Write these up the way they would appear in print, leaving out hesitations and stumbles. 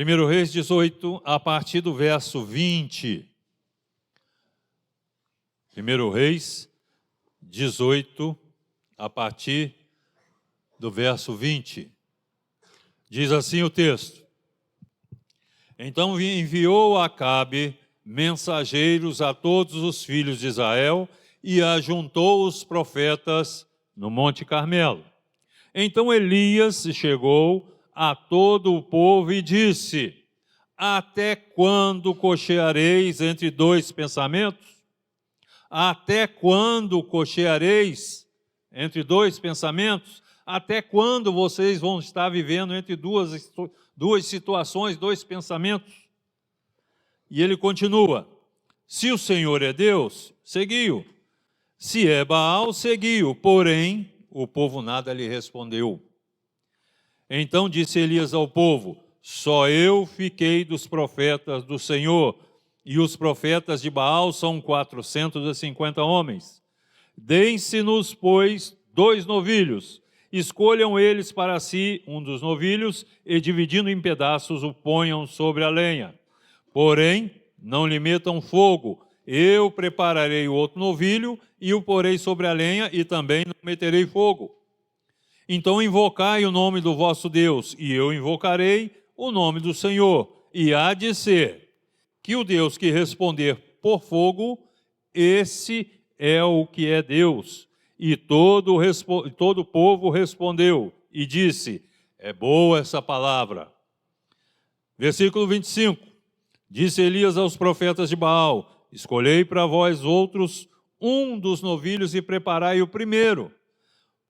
1 Reis 18, a partir do verso 20. 1 Reis 18, a partir do verso 20. Diz assim o texto: Então enviou Acabe mensageiros a todos os filhos de Israel e ajuntou os profetas no Monte Carmelo. Então Elias chegou a todo o povo e disse: Até quando cocheareis entre dois pensamentos? Até quando cocheareis entre dois pensamentos? Até quando vocês vão estar vivendo entre duas situações, dois pensamentos? E ele continua: Se o Senhor é Deus, seguiu. Se é Baal, seguiu. Porém, o povo nada lhe respondeu. Então disse Elias ao povo: Só eu fiquei dos profetas do Senhor, e os profetas de Baal são 450 homens. Deem-se-nos, pois, 2 novilhos. Escolham eles para si um dos novilhos, e dividindo em pedaços, o ponham sobre a lenha. Porém, não lhe metam fogo. Eu prepararei o outro novilho, e o porei sobre a lenha, e também não meterei fogo. Então invocai o nome do vosso Deus, e eu invocarei o nome do Senhor. E há de ser que o Deus que responder por fogo, esse é o que é Deus. E todo o povo respondeu e disse: É boa essa palavra. Versículo 25. Disse Elias aos profetas de Baal: Escolhei para vós outros um dos novilhos e preparai o primeiro,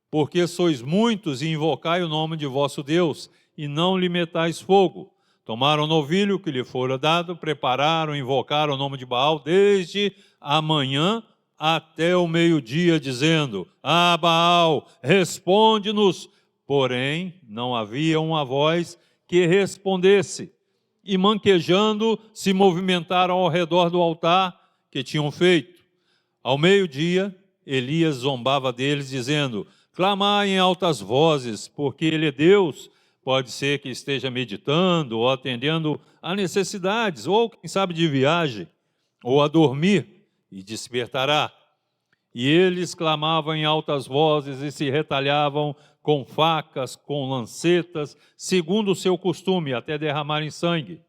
porque sois muitos, e invocai o nome de vosso Deus, e não lhe metais fogo. Tomaram o novilho que lhe fora dado, prepararam, invocaram o nome de Baal desde a manhã até o meio-dia, dizendo: Ah, Baal, responde-nos. Porém, não havia uma voz que respondesse. E manquejando, se movimentaram ao redor do altar que tinham feito. Ao meio-dia, Elias zombava deles, dizendo: Clamai em altas vozes, porque ele é Deus. Pode ser que esteja meditando ou atendendo a necessidades, ou quem sabe de viagem, ou a dormir, e despertará. E eles clamavam em altas vozes e se retalhavam com facas, com lancetas, segundo o seu costume, até derramarem sangue.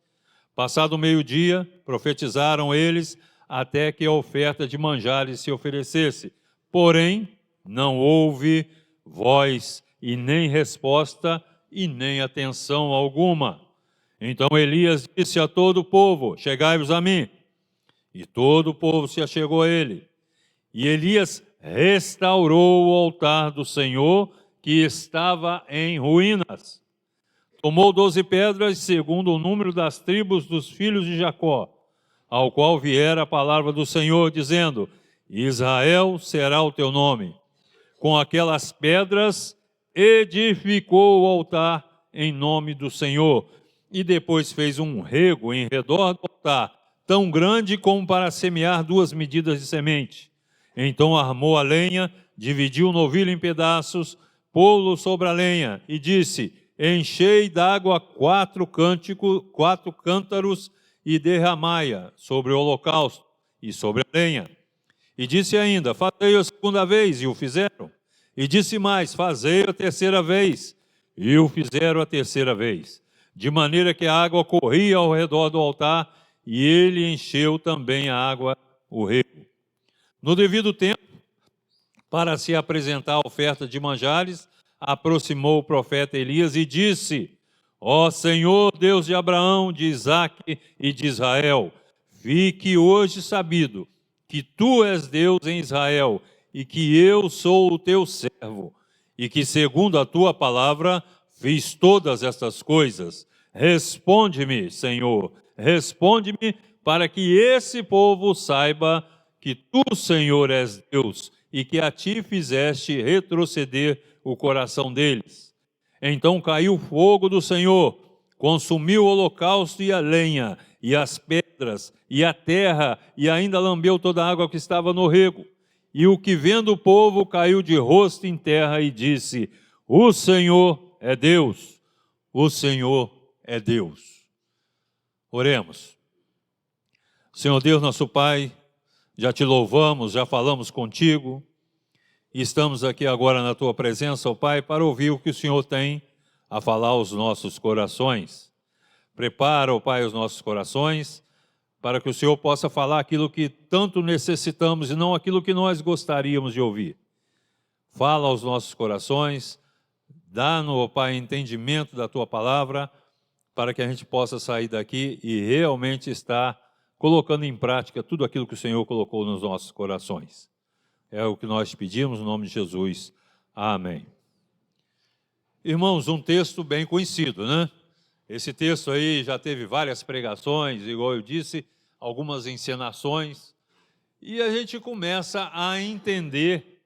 Passado o meio-dia, profetizaram eles até que a oferta de manjares se oferecesse. Porém, não houve voz e nem resposta e nem atenção alguma. Então Elias disse a todo o povo: Chegai-vos a mim. E todo o povo se achegou a ele. E Elias restaurou o altar do Senhor, que estava em ruínas. Tomou 12 pedras, segundo o número das tribos dos filhos de Jacó, ao qual viera a palavra do Senhor, dizendo: Israel será o teu nome. Com aquelas pedras edificou o altar em nome do Senhor, e depois fez um rego em redor do altar, tão grande como para semear 2 medidas de semente. Então armou a lenha, dividiu o novilho em pedaços, pô-lo sobre a lenha, e disse: Enchei d'água 4 cântaros, e derramai-a sobre o holocausto e sobre a lenha. E disse ainda: Fazei a segunda vez, e o fizeram. E disse mais: Fazei a terceira vez, e o fizeram a terceira vez. De maneira que a água corria ao redor do altar, e ele encheu também a água, o rego. No devido tempo, para se apresentar a oferta de manjares, aproximou o profeta Elias e disse: Ó Senhor, Deus de Abraão, de Isaque e de Israel, fique hoje sabido que tu és Deus em Israel, e que eu sou o teu servo, e que segundo a tua palavra fiz todas estas coisas. Responde-me, Senhor, responde-me, para que esse povo saiba que tu, Senhor, és Deus, e que a ti fizeste retroceder o coração deles. Então caiu o fogo do Senhor, consumiu o holocausto e a lenha, e as pedras, e a terra, e ainda lambeu toda a água que estava no rego. E o que vendo o povo caiu de rosto em terra e disse: O Senhor é Deus, o Senhor é Deus. Oremos. Senhor Deus, nosso Pai, já te louvamos, já falamos contigo, e estamos aqui agora na tua presença, ó Pai, para ouvir o que o Senhor tem a falar aos nossos corações. Prepara, ó Pai, os nossos corações, para que o Senhor possa falar aquilo que tanto necessitamos e não aquilo que nós gostaríamos de ouvir. Fala aos nossos corações, dá-nos, ó Pai, entendimento da tua palavra, para que a gente possa sair daqui e realmente estar colocando em prática tudo aquilo que o Senhor colocou nos nossos corações. É o que nós pedimos no nome de Jesus. Amém. Irmãos, um texto bem conhecido, né? Esse texto aí já teve várias pregações, igual eu disse, algumas encenações, e a gente começa a entender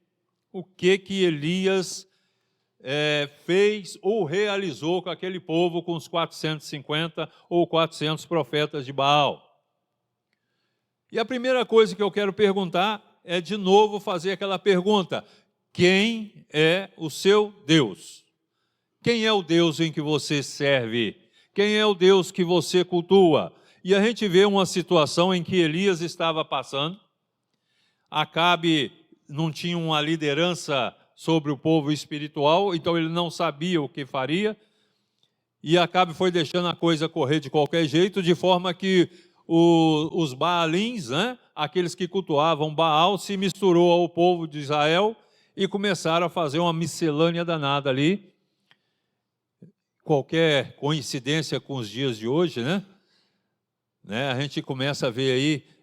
o que Elias fez ou realizou com aquele povo, com os 450 ou 400 profetas de Baal. E a primeira coisa que eu quero perguntar é, de novo, fazer aquela pergunta: quem é o seu Deus? Quem é o Deus em que você serve? Quem é o Deus que você cultua? E a gente vê uma situação em que Elias estava passando. Acabe não tinha uma liderança sobre o povo espiritual, então ele não sabia o que faria. E Acabe foi deixando a coisa correr de qualquer jeito, de forma que os Baalins, né, aqueles que cultuavam Baal, se misturou ao povo de Israel e começaram a fazer uma miscelânea danada ali. Qualquer coincidência com os dias de hoje, né? A gente começa a ver aí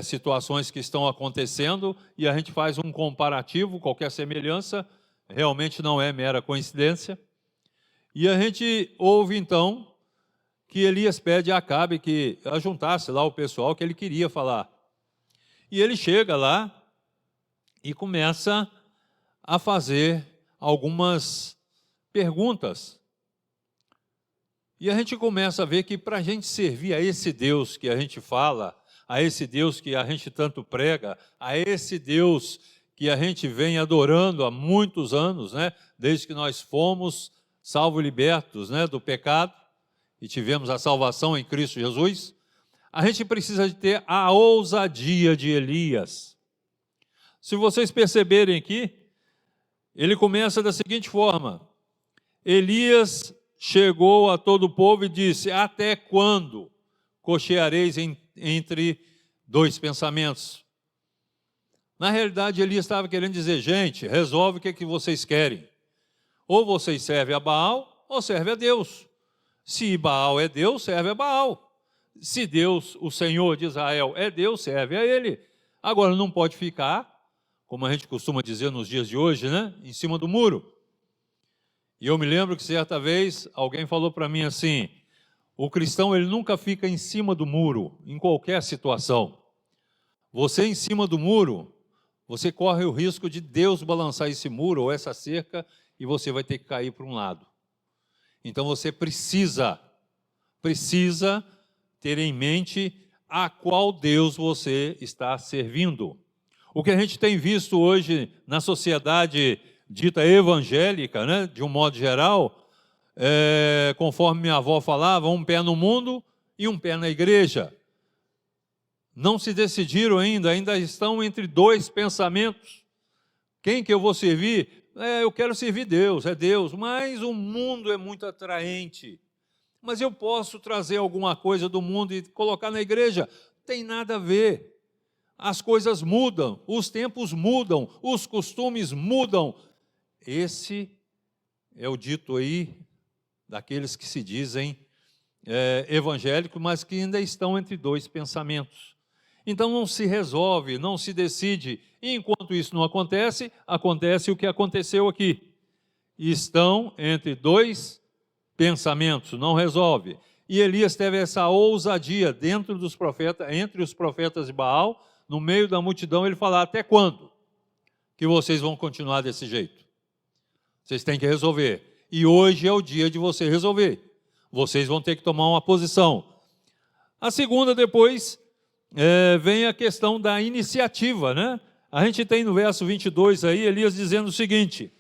situações que estão acontecendo e a gente faz um comparativo, qualquer semelhança realmente não é mera coincidência. E a gente ouve então que Elias pede a Acabe que ajuntasse lá o pessoal que ele queria falar. E ele chega lá e começa a fazer algumas perguntas. E a gente começa a ver que para a gente servir a esse Deus que a gente fala, a esse Deus que a gente tanto prega, a esse Deus que a gente vem adorando há muitos anos, né? Desde que nós fomos salvos e libertos, né, do pecado e tivemos a salvação em Cristo Jesus, a gente precisa de ter a ousadia de Elias. Se vocês perceberem aqui, ele começa da seguinte forma: Elias chegou a todo o povo e disse: até quando cocheareis entre dois pensamentos? Na realidade, Elias estava querendo dizer: gente, resolve o que vocês querem. Ou vocês servem a Baal, ou servem a Deus. Se Baal é Deus, serve a Baal. Se Deus, o Senhor de Israel, é Deus, serve a Ele. Agora, não pode ficar, como a gente costuma dizer nos dias de hoje, né, em cima do muro. E eu me lembro que certa vez alguém falou para mim assim: o cristão ele nunca fica em cima do muro, em qualquer situação. Você em cima do muro, você corre o risco de Deus balançar esse muro ou essa cerca e você vai ter que cair para um lado. Então você precisa ter em mente a qual Deus você está servindo. O que a gente tem visto hoje na sociedade dita evangélica, né, de um modo geral, conforme minha avó falava, um pé no mundo e um pé na igreja. Não se decidiram ainda estão entre dois pensamentos. Quem que eu vou servir? Eu quero servir Deus, é Deus, mas o mundo é muito atraente. Mas eu posso trazer alguma coisa do mundo e colocar na igreja? Tem nada a ver. As coisas mudam, os tempos mudam, os costumes mudam. Esse é o dito aí daqueles que se dizem evangélicos, mas que ainda estão entre dois pensamentos. Então não se resolve, não se decide. E enquanto isso não acontece, acontece o que aconteceu aqui. Estão entre dois pensamentos, não resolve. E Elias teve essa ousadia dentro dos profetas, entre os profetas de Baal, no meio da multidão, ele fala: até quando que vocês vão continuar desse jeito? Vocês têm que resolver. E hoje é o dia de você resolver. Vocês vão ter que tomar uma posição. A segunda, depois, vem a questão da iniciativa, né? A gente tem no verso 22 aí, Elias dizendo o seguinte: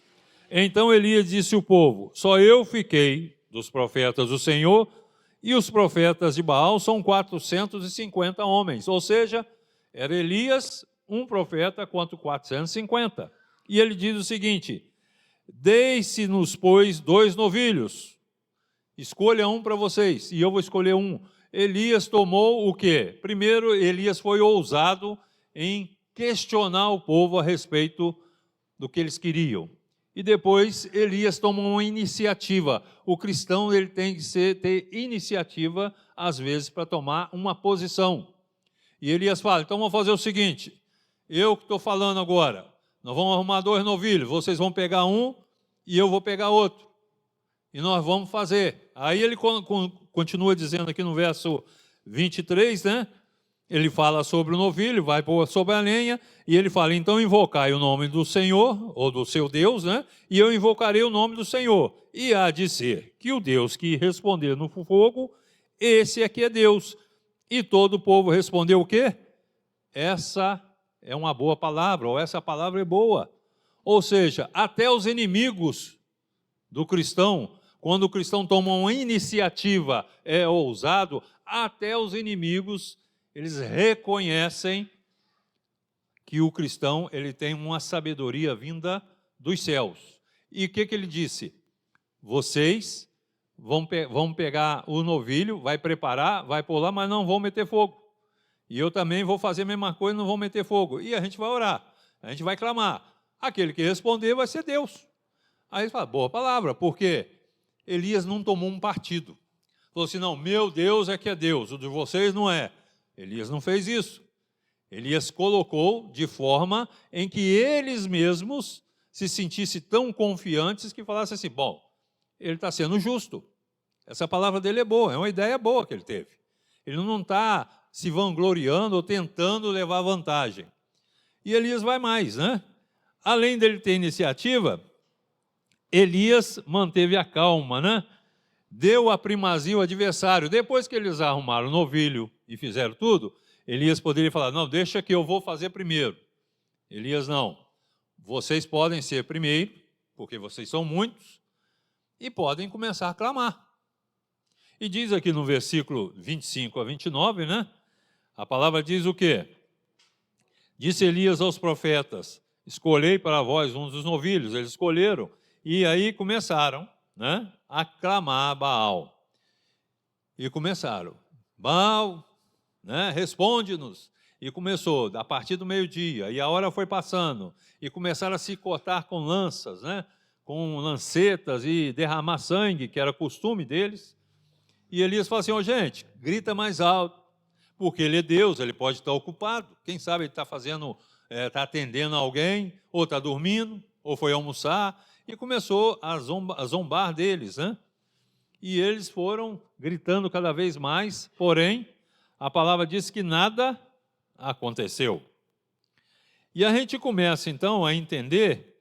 então Elias disse ao povo: só eu fiquei dos profetas do Senhor, e os profetas de Baal são 450 homens, ou seja, era Elias, um profeta, quanto 450. E ele diz o seguinte: deixe-nos, pois, 2 novilhos, escolha um para vocês, e eu vou escolher um. Elias tomou o quê? Primeiro, Elias foi ousado em questionar o povo a respeito do que eles queriam. E depois, Elias tomou uma iniciativa. O cristão ele tem que ter iniciativa, às vezes, para tomar uma posição. E Elias fala, então vamos fazer o seguinte, eu que estou falando agora, nós vamos arrumar 2 novilhos, vocês vão pegar um e eu vou pegar outro. E nós vamos fazer. Aí ele continua dizendo aqui no verso 23, né? Ele fala sobre o novilho, vai pôr sobre a lenha, e ele fala, então invocai o nome do Senhor, ou do seu Deus, né? E eu invocarei o nome do Senhor. E há de ser que o Deus que responder no fogo, esse aqui é Deus. E todo o povo respondeu o quê? Essa é uma boa palavra, ou essa palavra é boa. Ou seja, até os inimigos do cristão, quando o cristão toma uma iniciativa, é ousado, até os inimigos, eles reconhecem que o cristão ele tem uma sabedoria vinda dos céus. E o que ele disse? Vocês vão pegar o novilho, vai preparar, vai pôr lá, mas não vão meter fogo. E eu também vou fazer a mesma coisa, não vão meter fogo. E a gente vai orar, a gente vai clamar. Aquele que responder vai ser Deus. Aí ele fala, boa palavra, porque Elias não tomou um partido. Falou assim, não, meu Deus é que é Deus, o de vocês não é. Elias não fez isso. Elias colocou de forma em que eles mesmos se sentissem tão confiantes que falassem assim, bom, ele está sendo justo. Essa palavra dele é boa, é uma ideia boa que ele teve. Ele não está se vangloriando ou tentando levar vantagem. E Elias vai mais, né? Além dele ter iniciativa, Elias manteve a calma, né? Deu a primazia ao adversário. Depois que eles arrumaram o novilho e fizeram tudo, Elias poderia falar, não, deixa que eu vou fazer primeiro. Elias, não. Vocês podem ser primeiro, porque vocês são muitos, e podem começar a clamar. E diz aqui no versículo 25 a 29, né? A palavra diz o quê? Disse Elias aos profetas, escolhei para vós um dos novilhos. Eles escolheram, e aí começaram, né, a clamar a Baal. E começaram, Baal, né, responde-nos. E começou, a partir do meio-dia, e a hora foi passando, e começaram a se cortar com lanças, né, com lancetas, e derramar sangue, que era costume deles. E Elias fala assim, gente, grita mais alto, porque ele é Deus, ele pode estar ocupado. Quem sabe ele está fazendo, está atendendo alguém, ou está dormindo, ou foi almoçar, e começou a zombar deles, né? E eles foram gritando cada vez mais, porém, a palavra diz que nada aconteceu. E a gente começa, então, a entender,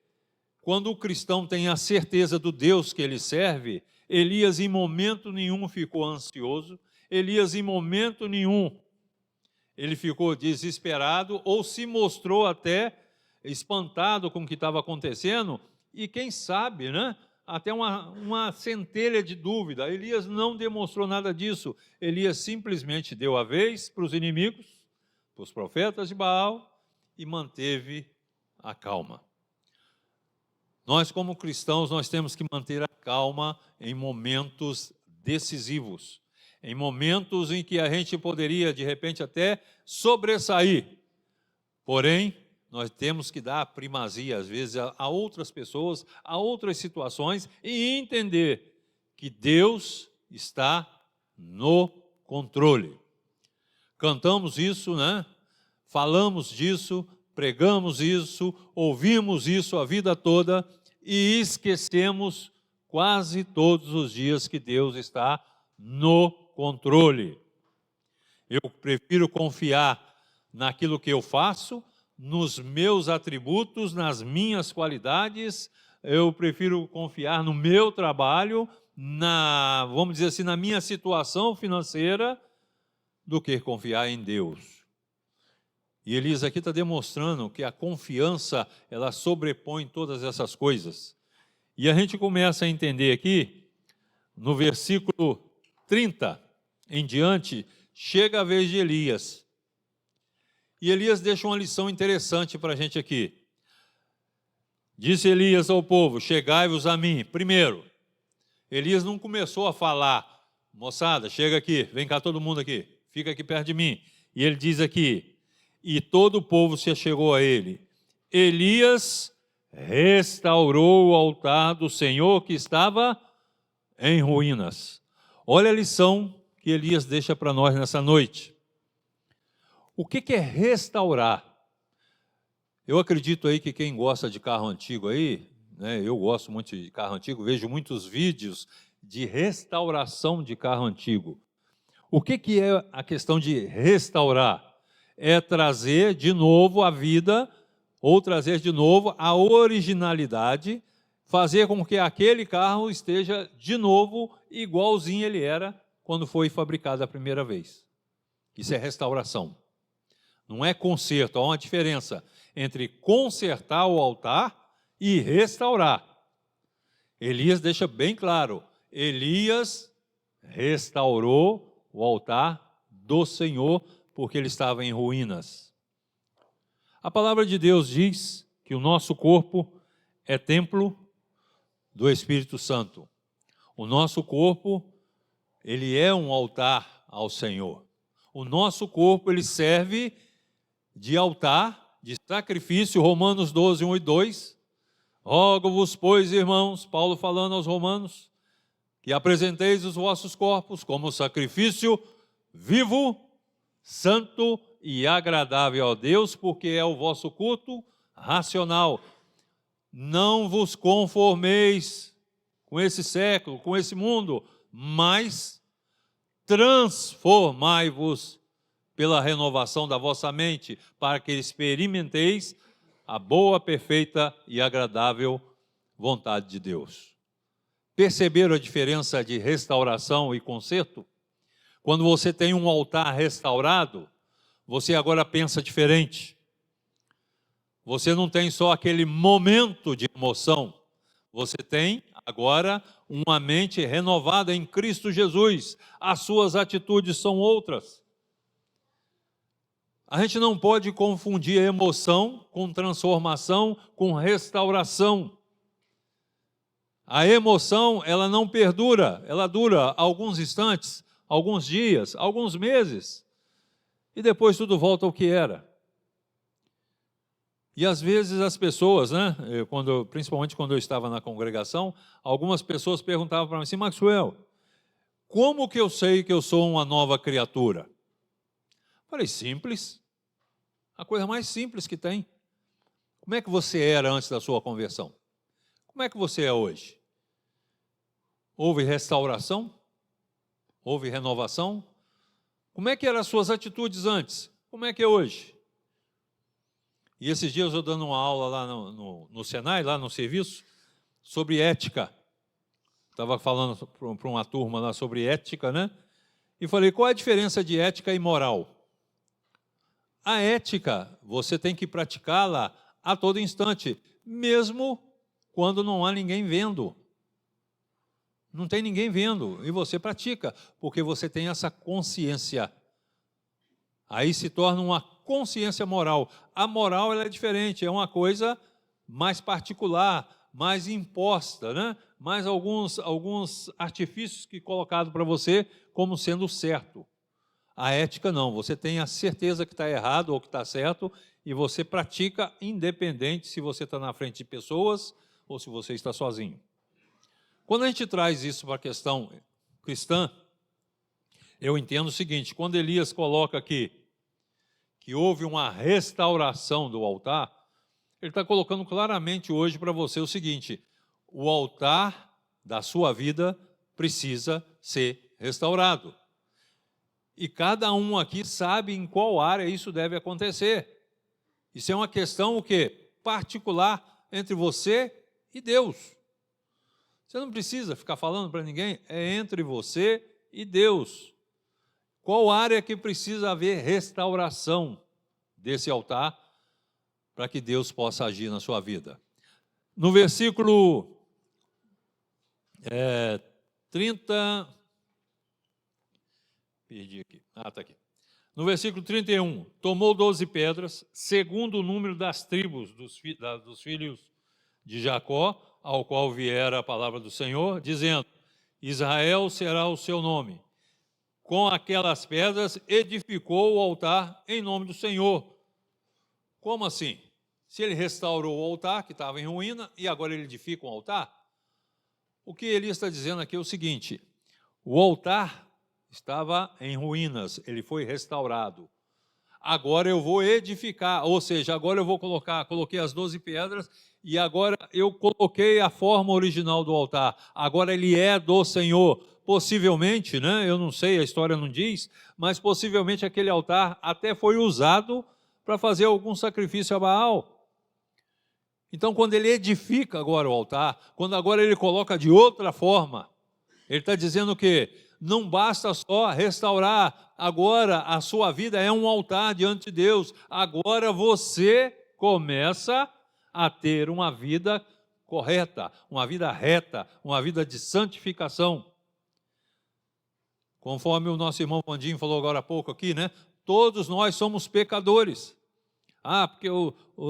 quando o cristão tem a certeza do Deus que ele serve, Elias em momento nenhum ficou ansioso, Elias em momento nenhum ele ficou desesperado ou se mostrou até espantado com o que estava acontecendo e quem sabe, né, até uma centelha de dúvida. Elias não demonstrou nada disso, Elias simplesmente deu a vez para os inimigos, para os profetas de Baal e manteve a calma. Nós como cristãos, nós temos que manter a calma em momentos decisivos, em momentos em que a gente poderia, de repente, até sobressair. Porém, nós temos que dar primazia, às vezes, a outras pessoas, a outras situações, e entender que Deus está no controle. Cantamos isso, né? Falamos disso, pregamos isso, ouvimos isso a vida toda, e esquecemos quase todos os dias que Deus está no controle. Eu prefiro confiar naquilo que eu faço, nos meus atributos, nas minhas qualidades, eu prefiro confiar no meu trabalho, vamos dizer assim, na minha situação financeira, do que confiar em Deus. E Elias aqui está demonstrando que a confiança, ela sobrepõe todas essas coisas. E a gente começa a entender aqui, no versículo 30, em diante, chega a vez de Elias. E Elias deixa uma lição interessante para a gente aqui. Disse Elias ao povo: chegai-vos a mim. Primeiro, Elias não começou a falar: moçada, chega aqui, vem cá todo mundo aqui, fica aqui perto de mim. E ele diz aqui: e todo o povo se achegou a ele. Elias restaurou o altar do Senhor que estava em ruínas. Olha a lição que Elias deixa para nós nessa noite. O que é restaurar? Eu acredito aí que quem gosta de carro antigo aí, né, eu gosto muito de carro antigo, vejo muitos vídeos de restauração de carro antigo. O que é a questão de restaurar? É trazer de novo a vida, ou trazer de novo a originalidade, fazer com que aquele carro esteja de novo igualzinho ele era quando foi fabricado a primeira vez. Isso é restauração. Não é conserto, há uma diferença entre consertar o altar e restaurar. Elias deixa bem claro, Elias restaurou o altar do Senhor, porque ele estava em ruínas. A palavra de Deus diz que o nosso corpo é templo do Espírito Santo. O nosso corpo, ele é um altar ao Senhor. O nosso corpo, ele serve de altar, de sacrifício. Romanos 12, 1 e 2. Rogo-vos, pois, irmãos, Paulo falando aos romanos, que apresenteis os vossos corpos como sacrifício vivo, santo e agradável a Deus, porque é o vosso culto racional. Não vos conformeis com esse século, com esse mundo, mas transformai-vos pela renovação da vossa mente, para que experimenteis a boa, perfeita e agradável vontade de Deus. Perceberam a diferença de restauração e conserto? Quando você tem um altar restaurado, você agora pensa diferente. Você não tem só aquele momento de emoção, você tem agora uma mente renovada em Cristo Jesus. As suas atitudes são outras. A gente não pode confundir emoção com transformação, com restauração. A emoção, ela não perdura, ela dura alguns instantes, alguns dias, alguns meses, e depois tudo volta ao que era. E às vezes as pessoas, né, principalmente quando eu estava na congregação, algumas pessoas perguntavam para mim assim: Maxwell, como que eu sei que eu sou uma nova criatura? Falei: simples, a coisa mais simples que tem. Como é que você era antes da sua conversão? Como é que você é hoje? Houve restauração? Houve renovação? Como é que eram as suas atitudes antes? Como é que é hoje? E esses dias eu dando uma aula lá no Senai, lá no serviço, sobre ética. Estava falando para uma turma lá sobre ética, né? E falei: qual é a diferença de ética e moral? A ética, você tem que praticá-la a todo instante, mesmo quando não há ninguém vendo. Não tem ninguém vendo, e você pratica, porque você tem essa consciência. Aí se torna uma consciência moral. A moral, ela é diferente, é uma coisa mais particular, mais imposta, né? Mais alguns artifícios que colocados para você como sendo certo. A ética não, você tem a certeza que está errado ou que está certo, e você pratica independente se você está na frente de pessoas ou se você está sozinho. Quando a gente traz isso para a questão cristã, eu entendo o seguinte: quando Elias coloca aqui que houve uma restauração do altar, ele está colocando claramente hoje para você o seguinte: o altar da sua vida precisa ser restaurado. E cada um aqui sabe em qual área isso deve acontecer. Isso é uma questão o quê? Particular entre você e Deus. Você não precisa ficar falando para ninguém, é entre você e Deus. Qual área que precisa haver restauração desse altar para que Deus possa agir na sua vida? No versículo 30, Perdi aqui. Ah, está aqui. No versículo 31, tomou 12 pedras, segundo o número das tribos dos filhos de Jacó, ao qual viera a palavra do Senhor, dizendo: Israel será o seu nome. Com aquelas pedras edificou o altar em nome do Senhor. Como assim? Se ele restaurou o altar, que estava em ruína, e agora ele edifica um altar? O que ele está dizendo aqui é o seguinte: o altar estava em ruínas, ele foi restaurado. Agora eu vou edificar, ou seja, agora eu vou coloquei as 12 pedras, e agora eu coloquei a forma original do altar. Agora ele é do Senhor. Possivelmente, né, eu não sei, a história não diz, mas possivelmente aquele altar até foi usado para fazer algum sacrifício a Baal. Então, quando ele edifica agora o altar, quando agora ele coloca de outra forma, ele está dizendo que não basta só restaurar, agora a sua vida é um altar diante de Deus, agora você começa a ter uma vida correta, uma vida reta, uma vida de santificação. Conforme o nosso irmão Vandinho falou agora há pouco aqui, né? Todos nós somos pecadores. Ah, porque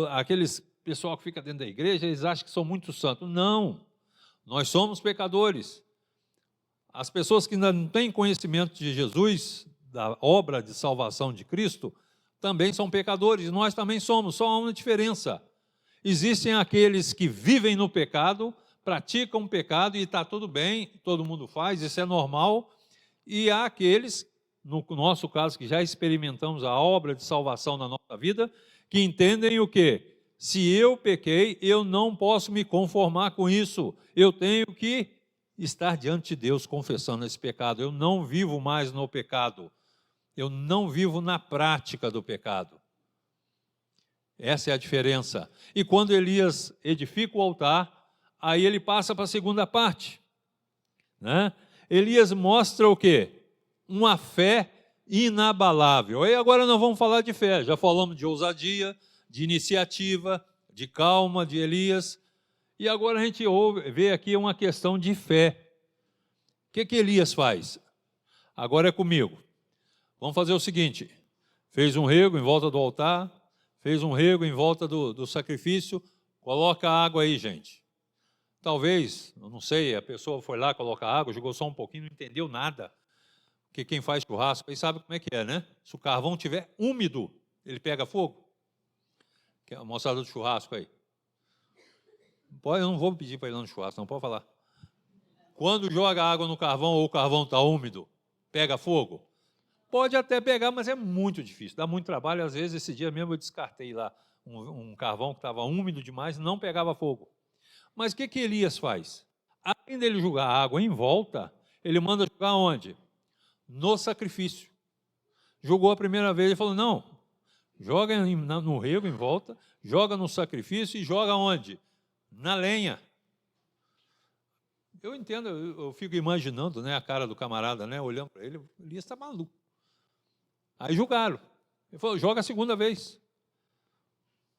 aqueles pessoal que fica dentro da igreja, eles acham que são muito santos. Não, nós somos pecadores. As pessoas que ainda não têm conhecimento de Jesus, da obra de salvação de Cristo, também são pecadores. Nós também somos, só há uma diferença. Existem aqueles que vivem no pecado, praticam o pecado e está tudo bem, todo mundo faz, isso é normal. E há aqueles, no nosso caso, que já experimentamos a obra de salvação na nossa vida, que entendem o quê? Se eu pequei, eu não posso me conformar com isso. Eu tenho que estar diante de Deus confessando esse pecado. Eu não vivo mais no pecado. Eu não vivo na prática do pecado. Essa é a diferença. E quando Elias edifica o altar, aí ele passa para a segunda parte, né? Elias mostra o quê? Uma fé inabalável. Aí agora nós vamos falar de fé. Já falamos de ousadia, de iniciativa, de calma de Elias. E agora a gente vê aqui uma questão de fé. O que Elias faz? Agora é comigo. Vamos fazer o seguinte: fez um rego em volta do altar, fez um rego em volta do sacrifício, coloca água aí, gente. Talvez, eu não sei, a pessoa foi lá colocar água, jogou só um pouquinho, não entendeu nada. Porque quem faz churrasco aí sabe como é que é, né? Se o carvão estiver úmido, ele pega fogo. Que é a moçada do churrasco aí. Eu não vou pedir para ir lá no churrasco, não pode falar. Quando joga água no carvão ou o carvão está úmido, pega fogo? Pode até pegar, mas é muito difícil, dá muito trabalho. Às vezes, esse dia mesmo eu descartei lá um carvão que estava úmido demais e não pegava fogo. Mas o que Elias faz? Além dele jogar água em volta, ele manda jogar onde? No sacrifício. Jogou a primeira vez e falou: não, joga no rego em volta, joga no sacrifício e joga onde? Na lenha. Eu entendo, eu fico imaginando, né, a cara do camarada, né, olhando para ele, Elias está maluco. Aí jogaram. Ele falou: joga a segunda vez.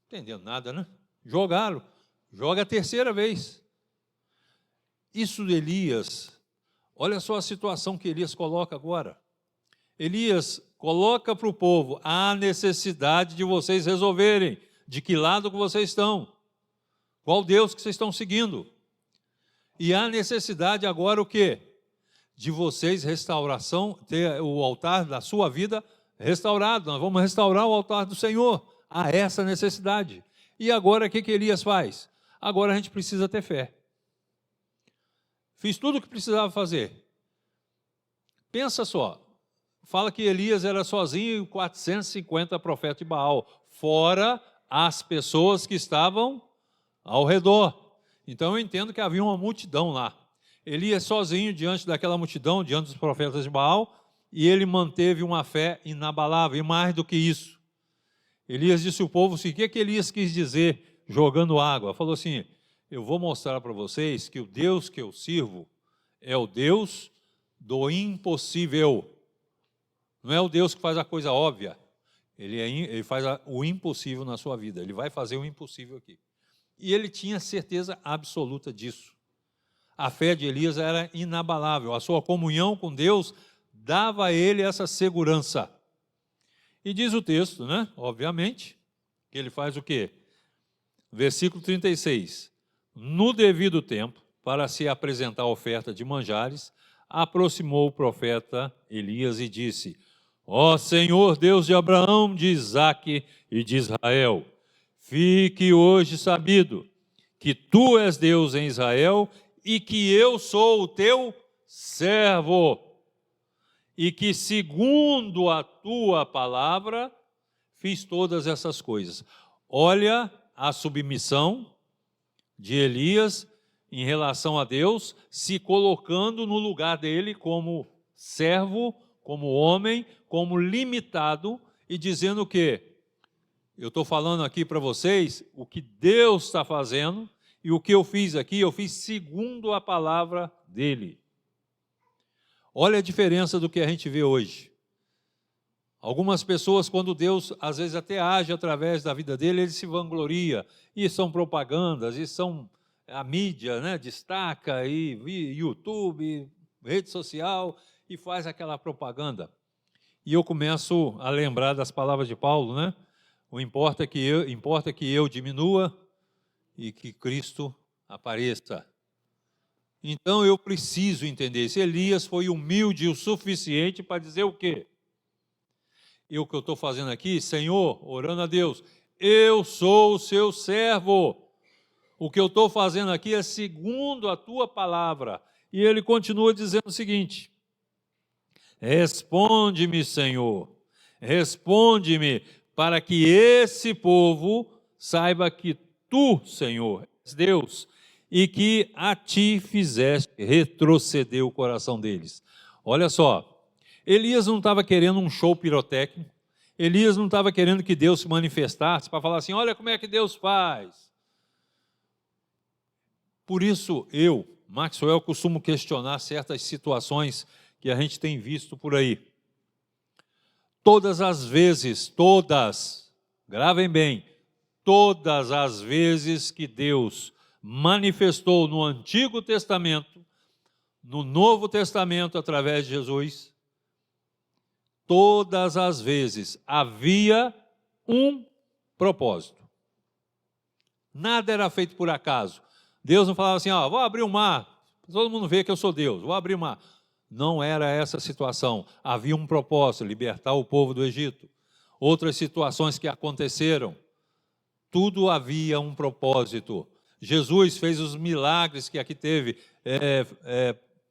Não entendendo nada, né? Jogaram. Joga a terceira vez. Isso de Elias, olha só a situação que Elias coloca agora. Elias coloca para o povo a necessidade de vocês resolverem de que lado que vocês estão, qual Deus que vocês estão seguindo. E a necessidade agora o quê? De vocês ter o altar da sua vida restaurado. Nós vamos restaurar o altar do Senhor. Há essa necessidade. E agora o que Elias faz? Agora a gente precisa ter fé. Fiz tudo o que precisava fazer. Pensa só, fala que Elias era sozinho e 450 profetas de Baal, fora as pessoas que estavam ao redor. Então eu entendo que havia uma multidão lá. Elias sozinho diante daquela multidão, diante dos profetas de Baal, e ele manteve uma fé inabalável, e mais do que isso. Elias disse ao povo assim: o que Elias quis dizer jogando água? Falou assim: eu vou mostrar para vocês que o Deus que eu sirvo é o Deus do impossível. Não é o Deus que faz a coisa óbvia. Ele faz o impossível na sua vida. Ele vai fazer o impossível aqui. E ele tinha certeza absoluta disso. A fé de Elias era inabalável. A sua comunhão com Deus dava a ele essa segurança. E diz o texto, né? Obviamente, que ele faz o quê? Versículo 36. No devido tempo, para se apresentar a oferta de manjares, aproximou o profeta Elias e disse: Ó Senhor, Deus de Abraão, de Isaque e de Israel, fique hoje sabido que tu és Deus em Israel e que eu sou o teu servo, e que segundo a tua palavra fiz todas essas coisas. Olha a submissão de Elias em relação a Deus, se colocando no lugar dele como servo, como homem, como limitado, e dizendo o quê? Eu estou falando aqui para vocês o que Deus está fazendo, e o que eu fiz aqui, eu fiz segundo a palavra dele. Olha a diferença do que a gente vê hoje. Algumas pessoas, quando Deus, às vezes até age através da vida dele, ele se vangloria, e são propagandas, e são a mídia, né, destaca, e YouTube, rede social, e faz aquela propaganda. E eu começo a lembrar das palavras de Paulo, né? Importa que eu diminua e que Cristo apareça. Então eu preciso entender isso. Elias foi humilde o suficiente para dizer o quê? O que eu estou fazendo aqui, Senhor, orando a Deus, eu sou o seu servo. O que eu estou fazendo aqui é segundo a tua palavra. E ele continua dizendo o seguinte: responde-me, Senhor, responde-me, para que esse povo saiba que tu, Senhor, és Deus, e que a ti fizeste retroceder o coração deles. Olha só, Elias não estava querendo um show pirotécnico, Elias não estava querendo que Deus se manifestasse para falar assim, olha como é que Deus faz. Por isso eu, Maxwell, costumo questionar certas situações que a gente tem visto por aí. Todas as vezes, gravem bem, todas as vezes que Deus manifestou no Antigo Testamento, no Novo Testamento através de Jesus, todas as vezes havia um propósito. Nada era feito por acaso. Deus não falava assim, vou abrir o mar, todo mundo vê que eu sou Deus, vou abrir o mar. Não era essa a situação. Havia um propósito, libertar o povo do Egito. Outras situações que aconteceram, tudo havia um propósito. Jesus fez os milagres que aqui teve,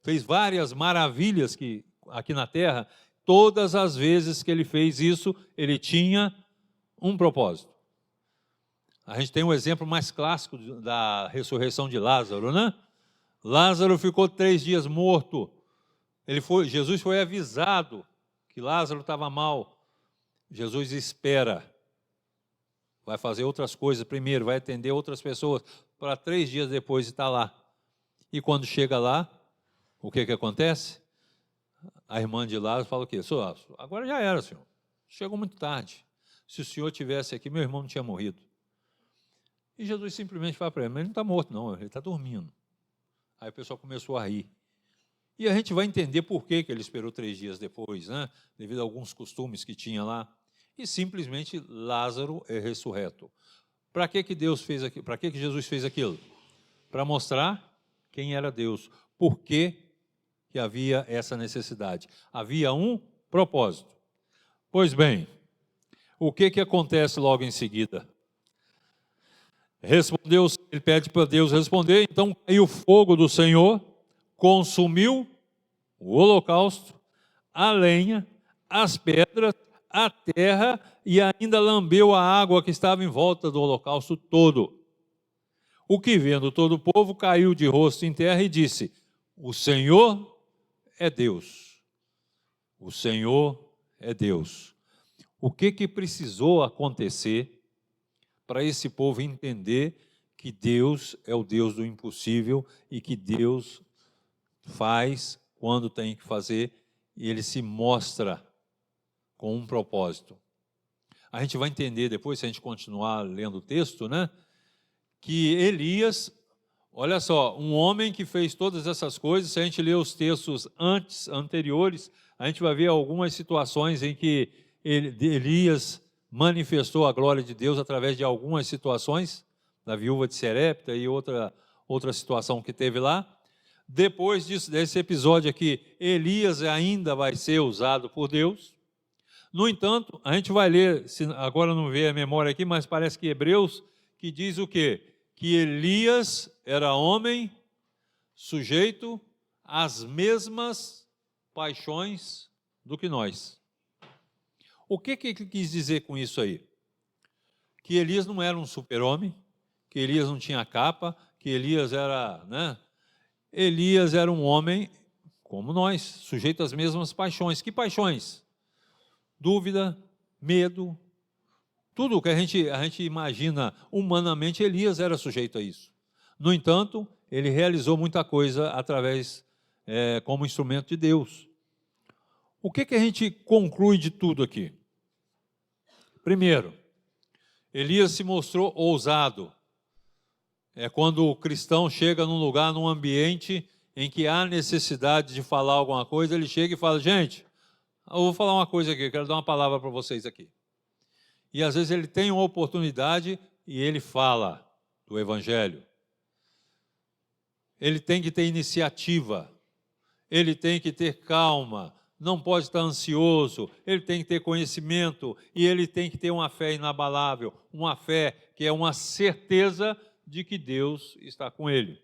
fez várias maravilhas aqui na terra. Todas as vezes que ele fez isso, ele tinha um propósito. A gente tem um exemplo mais clássico da ressurreição de Lázaro, né? Lázaro ficou 3 dias morto. Jesus foi avisado que Lázaro estava mal. Jesus espera. Vai fazer outras coisas primeiro, vai atender outras pessoas, para 3 dias depois estar lá. E quando chega lá, o que acontece? A irmã de Lázaro fala o quê? Agora já era, senhor. Chegou muito tarde. Se o senhor tivesse aqui, meu irmão não tinha morrido. E Jesus simplesmente fala para ele, mas ele não está morto não, ele está dormindo. Aí o pessoal começou a rir. E a gente vai entender por que ele esperou 3 dias depois, né? Devido a alguns costumes que tinha lá. E simplesmente Lázaro é ressurreto. Para que Deus fez aquilo? Para que Jesus fez aquilo? Para mostrar quem era Deus. Por que havia essa necessidade? Havia um propósito. Pois bem, o que acontece logo em seguida? Ele pede para Deus responder, então caiu o fogo do Senhor, consumiu o holocausto, a lenha, as pedras, a terra e ainda lambeu a água que estava em volta do holocausto todo. O que vendo todo o povo caiu de rosto em terra e disse, o Senhor é Deus. O Senhor é Deus. O que precisou acontecer para esse povo entender que Deus é o Deus do impossível e que Deus faz quando tem que fazer e ele se mostra com um propósito. A gente vai entender depois, se a gente continuar lendo o texto, né, que Elias Olha só, um homem que fez todas essas coisas, se a gente ler os textos anteriores, a gente vai ver algumas situações em que Elias manifestou a glória de Deus através de algumas situações, da viúva de Serepta e outra situação que teve lá. Depois desse episódio aqui, Elias ainda vai ser usado por Deus. No entanto, a gente vai ler, agora não vê a memória aqui, mas parece que Hebreus, que diz o quê? Que Elias era homem sujeito às mesmas paixões do que nós. O que ele quis dizer com isso aí? Que Elias não era um super-homem, que Elias não tinha capa, que Elias era, né? Elias era um homem como nós, sujeito às mesmas paixões. Que paixões? Dúvida, medo, tudo o que a gente imagina humanamente, Elias era sujeito a isso. No entanto, ele realizou muita coisa através, como instrumento de Deus. O que a gente conclui de tudo aqui? Primeiro, Elias se mostrou ousado. É quando o cristão chega num lugar, num ambiente em que há necessidade de falar alguma coisa, ele chega e fala, gente, eu vou falar uma coisa aqui, eu quero dar uma palavra para vocês aqui. E às vezes ele tem uma oportunidade e ele fala do Evangelho. Ele tem que ter iniciativa, ele tem que ter calma, não pode estar ansioso, ele tem que ter conhecimento e ele tem que ter uma fé inabalável, uma fé que é uma certeza de que Deus está com ele.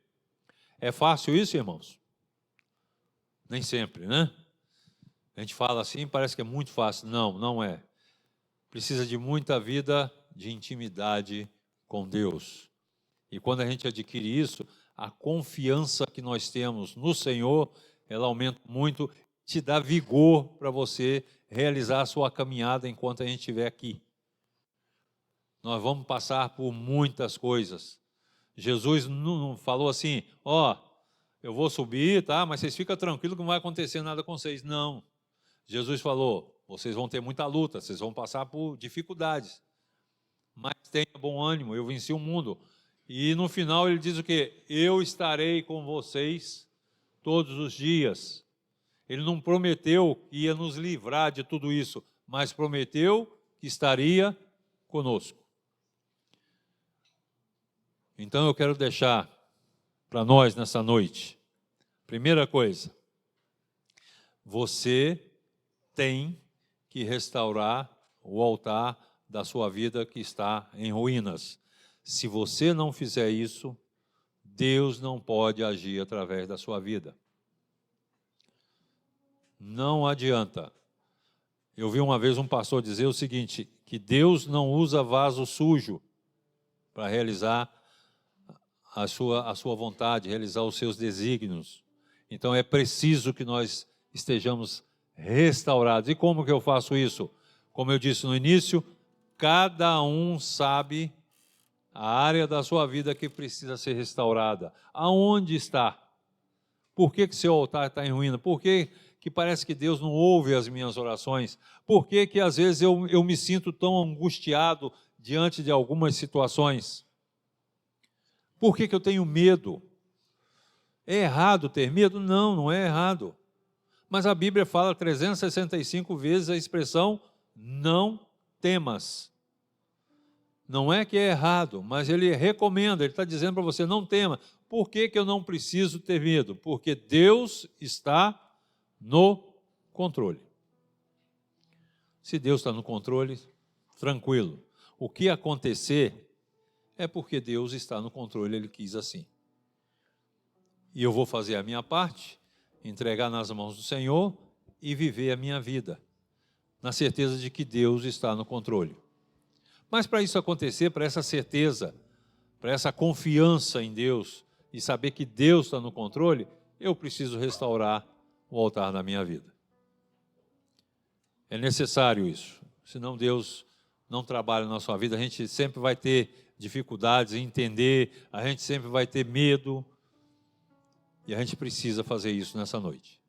É fácil isso, irmãos? Nem sempre, né? A gente fala assim, parece que é muito fácil. Não, não é. Precisa de muita vida de intimidade com Deus. E quando a gente adquire isso, a confiança que nós temos no Senhor, ela aumenta muito, te dá vigor para você realizar a sua caminhada enquanto a gente estiver aqui. Nós vamos passar por muitas coisas. Jesus não falou assim, eu vou subir, tá? Mas vocês ficam tranquilos que não vai acontecer nada com vocês. Não. Jesus falou, vocês vão ter muita luta, vocês vão passar por dificuldades. Mas tenha bom ânimo, eu venci o mundo. E no final ele diz o quê? Eu estarei com vocês todos os dias. Ele não prometeu que ia nos livrar de tudo isso, mas prometeu que estaria conosco. Então eu quero deixar para nós nessa noite, primeira coisa, você tem que restaurar o altar da sua vida que está em ruínas. Se você não fizer isso, Deus não pode agir através da sua vida. Não adianta. Eu vi uma vez um pastor dizer o seguinte, que Deus não usa vaso sujo para realizar a sua vontade, realizar os seus desígnios. Então é preciso que nós estejamos restaurados. E como que eu faço isso? Como eu disse no início, cada um sabe a área da sua vida que precisa ser restaurada. Aonde está? Por que seu altar está em ruína? Por que parece que Deus não ouve as minhas orações? Por que às vezes eu me sinto tão angustiado diante de algumas situações? Por que eu tenho medo? É errado ter medo? Não, não é errado. Mas a Bíblia fala 365 vezes a expressão não temas. Não é que é errado, mas ele recomenda, ele está dizendo para você, não tema. Por que eu não preciso ter medo? Porque Deus está no controle. Se Deus está no controle, tranquilo. O que acontecer é porque Deus está no controle, Ele quis assim. E eu vou fazer a minha parte, entregar nas mãos do Senhor e viver a minha vida, na certeza de que Deus está no controle. Mas para isso acontecer, para essa certeza, para essa confiança em Deus e saber que Deus está no controle, eu preciso restaurar o altar da minha vida. É necessário isso, senão Deus não trabalha na sua vida, a gente sempre vai ter dificuldades em entender, a gente sempre vai ter medo, e a gente precisa fazer isso nessa noite.